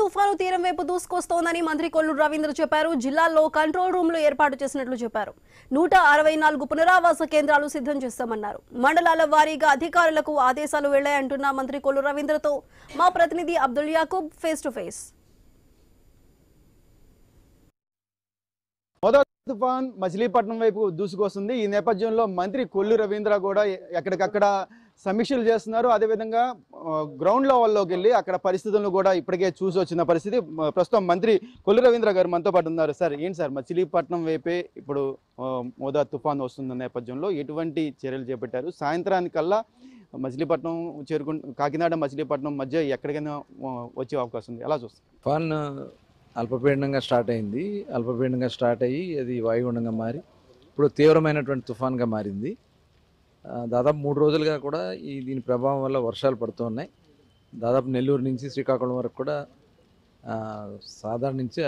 తుఫాను తీరం వైపు దూసుకొస్తోందని మంత్రి కొల్లు రవీంద్ర చెప్పారు. జిల్లాల్లో కంట్రోల్ రూమ్లు ఏర్పాటు చేసినట్లు చెప్పారు. 164 పునరావాస కేంద్రాలు సిద్ధం చేస్తామన్నారు. మండలాల వారీగా అధికారులకు ఆదేశాలు వెళ్లాయంటున్న మంత్రి కొల్లు రవీంద్రతో మా ప్రతినిధి Abdul Yakub face to face. తుఫాన్ మచిలీపట్నం వైపు దూసుకొస్తుంది. ఈ నేపథ్యంలో మంత్రి కొల్లు రవీంద్ర కూడా ఎక్కడికక్కడ సమీక్షలు చేస్తున్నారు. అదేవిధంగా గ్రౌండ్ లెవెల్లోకి వెళ్ళి అక్కడ పరిస్థితులను కూడా ఇప్పటికే చూసి వచ్చిన పరిస్థితి. ప్రస్తుతం మంత్రి కొల్లు రవీంద్ర గారు మనతో పాటు ఉన్నారు. సార్, ఏంటి సార్, మచిలీపట్నం వైపే ఇప్పుడు మోదా తుఫాన్ వస్తున్న నేపథ్యంలో ఎటువంటి చర్యలు చేపట్టారు? సాయంత్రానికల్లా మచిలీపట్నం కాకినాడ మచిలీపట్నం మధ్య ఎక్కడికైనా వచ్చే అవకాశం ఉంది, ఎలా చూస్తారు? తుఫాన్ అల్పపీడనంగా స్టార్ట్ అయింది. అల్పపీడనంగా స్టార్ట్ అయ్యి అది వాయుగుండంగా మారి ఇప్పుడు తీవ్రమైనటువంటి తుఫాన్గా మారింది. దాదాపు 3 రోజులుగా కూడా దీని ప్రభావం వల్ల వర్షాలు పడుతూ ఉన్నాయి. దాదాపు నెల్లూరు నుంచి శ్రీకాకుళం వరకు కూడా సాధారణ నుంచి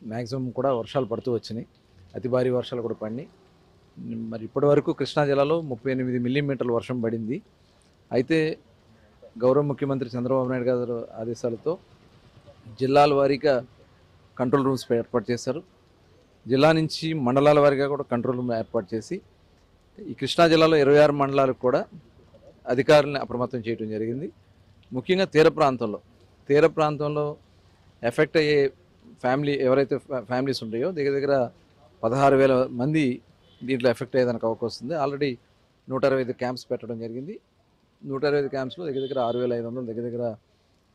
మ్యాక్సిమం కూడా వర్షాలు పడుతూ వచ్చినాయి. అతి భారీ వర్షాలు కూడా పడినాయి. మరి ఇప్పటి వరకు కృష్ణా జిల్లాలో 38 మిల్లీమీటర్ల వర్షం పడింది. అయితే గౌరవ ముఖ్యమంత్రి చంద్రబాబు నాయుడు గారు ఆదేశాలతో జిల్లాల వారీగా కంట్రోల్ రూమ్స్ ఏర్పాటు చేశారు. జిల్లా నుంచి మండలాల వారీగా కూడా కంట్రోల్ రూమ్ ఏర్పాటు చేసి ఈ కృష్ణా జిల్లాలో 26 మండలాలకు కూడా అధికారులను అప్రమత్తం చేయడం జరిగింది. ముఖ్యంగా తీర ప్రాంతంలో ఎఫెక్ట్ అయ్యే ఎవరైతే ఫ్యామిలీస్ ఉంటాయో దగ్గర 16,000 మంది దీంట్లో ఎఫెక్ట్ అయ్యేదానికి అవకాశం వస్తుంది. ఆల్రెడీ 125 క్యాంప్స్ పెట్టడం జరిగింది. 125 క్యాంప్స్లో దగ్గర 6,500 దగ్గర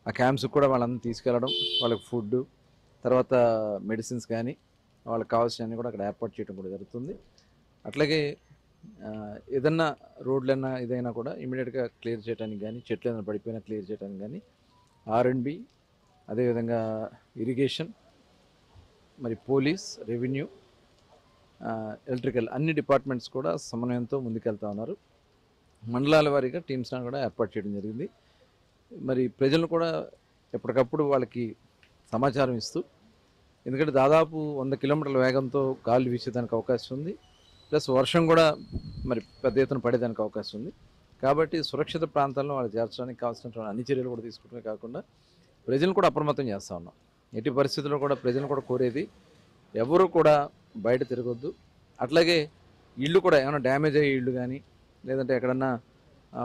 ఆ క్యాంప్స్కి కూడా వాళ్ళందరూ తీసుకెళ్ళడం, వాళ్ళకి ఫుడ్, తర్వాత మెడిసిన్స్ కానీ వాళ్ళకి కావాల్సినవన్నీ కూడా అక్కడ ఏర్పాటు చేయడం కూడా జరుగుతుంది. అట్లాగే ఏదన్నా రోడ్లన్నా ఏదైనా కూడా ఇమీడియట్గా క్లియర్ చేయడానికి కానీ, చెట్లు ఏదైనా పడిపోయినా క్లియర్ చేయడానికి కానీ R&B, అదేవిధంగా ఇరిగేషన్, మరి పోలీస్, రెవెన్యూ, ఎలక్ట్రికల్ అన్ని డిపార్ట్మెంట్స్ కూడా సమన్వయంతో ముందుకెళ్తా ఉన్నారు. మండలాల వారీగా టీమ్స్ని కూడా ఏర్పాటు చేయడం జరిగింది. మరి ప్రజలను కూడా ఎప్పటికప్పుడు వాళ్ళకి సమాచారం ఇస్తూ, ఎందుకంటే దాదాపు 100 కిలోమీటర్ల వేగంతో గాలి వీసేదానికి అవకాశం ఉంది. ప్లస్ వర్షం కూడా మరి పెద్ద ఎత్తున పడేదానికి అవకాశం ఉంది. కాబట్టి సురక్షిత ప్రాంతాల్లో వాళ్ళు చేర్చడానికి కావాల్సినటువంటి అన్ని చర్యలు కూడా తీసుకోవడమే కాకుండా ప్రజలను కూడా అప్రమత్తం చేస్తూ ఉన్నాం. ఎట్టి పరిస్థితుల్లో కూడా ప్రజలను కూడా కోరేది ఎవరు కూడా బయట తిరగొద్దు. అట్లాగే ఇళ్ళు కూడా ఏమైనా డ్యామేజ్ అయ్యే ఇళ్ళు కానీ, లేదంటే ఎక్కడన్నా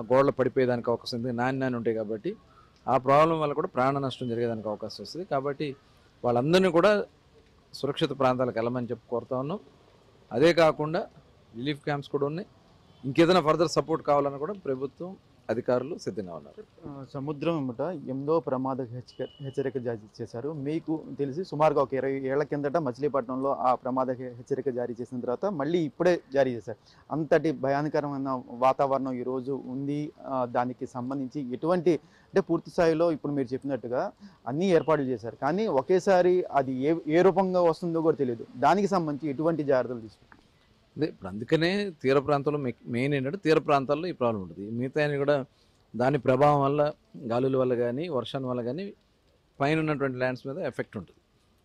గోడలు పడిపోయేదానికి అవకాశం ఉంది, నాని ఉంటాయి. కాబట్టి ఆ ప్రాబ్లం వల్ల కూడా ప్రాణ నష్టం జరిగేదానికి అవకాశం వస్తుంది. కాబట్టి వాళ్ళందరినీ కూడా సురక్షిత ప్రాంతాలకు వెళ్ళమని చెప్పి కోరుతా ఉన్నాం. అదే కాకుండా రిలీఫ్ క్యాంప్స్ కూడా ఉన్నాయి. ఇంకేదైనా ఫర్దర్ సపోర్ట్ కావాలని కూడా ప్రభుత్వం అధికారులు సిద్ధంగా ఉన్నారు. సముద్రం వెంబట 8వ ప్రమాద హెచ్చరిక జారీ చేశారు. మీకు తెలిసి సుమారుగా ఒక 20 ఏళ్ల కిందట మచిలీపట్నంలో ఆ ప్రమాద హెచ్చరిక జారీ చేసిన తర్వాత మళ్ళీ ఇప్పుడే జారీ చేశారు. అంతటి భయానకరమైన వాతావరణం ఈరోజు ఉంది. దానికి సంబంధించి ఎటువంటి అంటే పూర్తి స్థాయిలో ఇప్పుడు మీరు చెప్పినట్టుగా అన్నీ ఏర్పాట్లు చేశారు. కానీ ఒకేసారి అది ఏ రూపంగా వస్తుందో కూడా తెలియదు. దానికి సంబంధించి ఎటువంటి జాగ్రత్తలు తీసుకుంటారు? అదే ఇప్పుడు అందుకనే తీర ప్రాంతంలో మెయిన్ ఏంటంటే తీర ప్రాంతాల్లో ఈ ప్రాబ్లం ఉంటుంది. మిగతా కూడా దాని ప్రభావం వల్ల, గాలుల వల్ల కానీ, వర్షం వల్ల కానీ పైన ఉన్నటువంటి ల్యాండ్స్ మీద ఎఫెక్ట్ ఉంటుంది.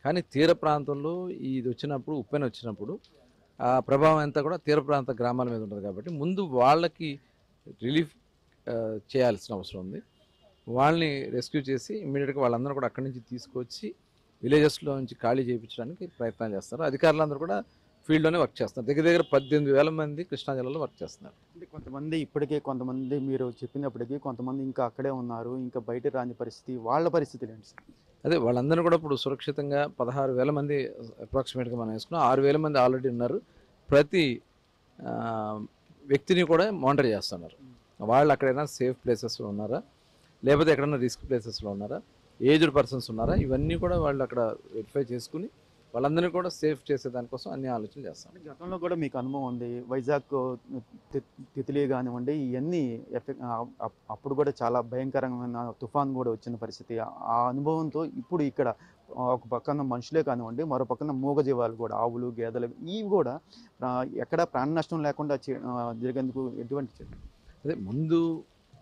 కానీ తీర ప్రాంతంలో ఇది వచ్చినప్పుడు, ఉప్పెన వచ్చినప్పుడు ఆ ప్రభావం అంతా కూడా తీర ప్రాంత గ్రామాల మీద ఉంటుంది. కాబట్టి ముందు వాళ్ళకి రిలీఫ్ చేయాల్సిన అవసరం ఉంది. వాళ్ళని రెస్క్యూ చేసి ఇమ్మీడియట్గా వాళ్ళందరూ కూడా అక్కడి నుంచి తీసుకొచ్చి విలేజెస్లో నుంచి ఖాళీ చేయించడానికి ప్రయత్నాలు చేస్తారు. అధికారులందరూ కూడా ఫీల్డ్లోనే వర్క్ చేస్తున్నారు. దగ్గర 18,000 మంది కృష్ణా జిల్లాలో వర్క్ చేస్తున్నారు. అంటే కొంతమంది మీరు చెప్పినప్పటికీ కొంతమంది ఇంకా అక్కడే ఉన్నారు, ఇంకా బయట రాని పరిస్థితి. వాళ్ళ పరిస్థితులు ఏంటి? అదే వాళ్ళందరూ కూడా ఇప్పుడు సురక్షితంగా 16,000 మంది అప్రాక్సిమేట్గా మనం వేసుకున్నాం. 6,000 మంది ఆల్రెడీ ఉన్నారు. ప్రతి వ్యక్తిని కూడా మానిటర్ చేస్తున్నారు. వాళ్ళు అక్కడైనా సేఫ్ ప్లేసెస్లో ఉన్నారా, లేకపోతే ఎక్కడైనా రిస్క్ ప్లేసెస్లో ఉన్నారా, ఏజ్డ్ పర్సన్స్ ఉన్నారా, ఇవన్నీ కూడా వాళ్ళు అక్కడ వెరిఫై చేసుకుని వాళ్ళందరినీ కూడా సేఫ్ చేసేదానికోసం అన్ని ఆలోచనలు చేస్తాం. గతంలో కూడా మీకు అనుభవం ఉంది. వైజాగ్ తిత్లీ కానివ్వండి, ఇవన్నీ అప్పుడు కూడా చాలా భయంకరమైన తుఫాన్ కూడా వచ్చిన పరిస్థితి. ఆ అనుభవంతో ఇప్పుడు ఇక్కడ ఒక పక్కన మనుషులే కానివ్వండి, మరో పక్కన మూగజీవాలు కూడా, ఆవులు, గేదెలు, ఇవి కూడా ఎక్కడ ప్రాణ నష్టం లేకుండా జరిగేందుకు ఎటువంటి అదే ముందు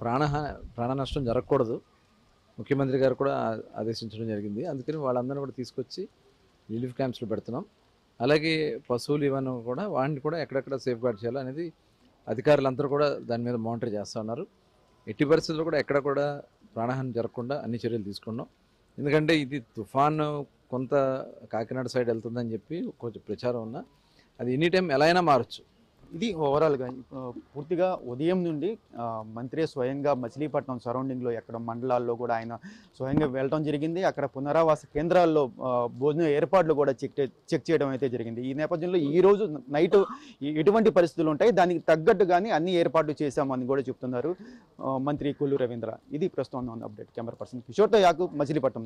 ప్రాణ నష్టం జరగకూడదు. ముఖ్యమంత్రి గారు కూడా ఆదేశించడం జరిగింది. అందుకని వాళ్ళందరినీ కూడా తీసుకొచ్చి రిలీఫ్ క్యాంప్స్లో పెడుతున్నాం. అలాగే పశువులు ఇవన్నీ కూడా వాటిని కూడా ఎక్కడెక్కడ సేఫ్ గార్డ్ చేయాలో అనేది అధికారులందరూ కూడా దాని మీద మానిటర్ చేస్తూ ఉన్నారు. ఎట్టి పరిస్థితుల్లో కూడా ఎక్కడ కూడా ప్రాణహాని జరగకుండా అన్ని చర్యలు తీసుకున్నాం. ఎందుకంటే ఇది తుఫాను కొంత కాకినాడ సైడ్ వెళ్తుందని చెప్పి కొంచెం ప్రచారం ఉన్నా అది ఎనీ టైం ఎలా అయినా మారచ్చు. ఇది ఓవరాల్గా పూర్తిగా ఉదయం నుండి మంత్రి స్వయంగా మచిలీపట్నం సరౌండింగ్లో ఎక్కడ మండలాల్లో కూడా ఆయన స్వయంగా వెళ్ళడం జరిగింది. అక్కడ పునరావాస కేంద్రాల్లో భోజన ఏర్పాట్లు కూడా చెక్ చేయడం అయితే జరిగింది. ఈ నేపథ్యంలో ఈరోజు నైట్ ఎటువంటి పరిస్థితులు ఉంటాయి, దానికి తగ్గట్టుగానే అన్ని ఏర్పాట్లు చేశామని కూడా చెప్తున్నారు మంత్రి కొల్లు రవీంద్ర. ఇది ప్రస్తుతం ఉన్న అప్డేట్. కెమెరా పర్సన్ కిషోర్తో యాకూబ్, మచిలీపట్నం.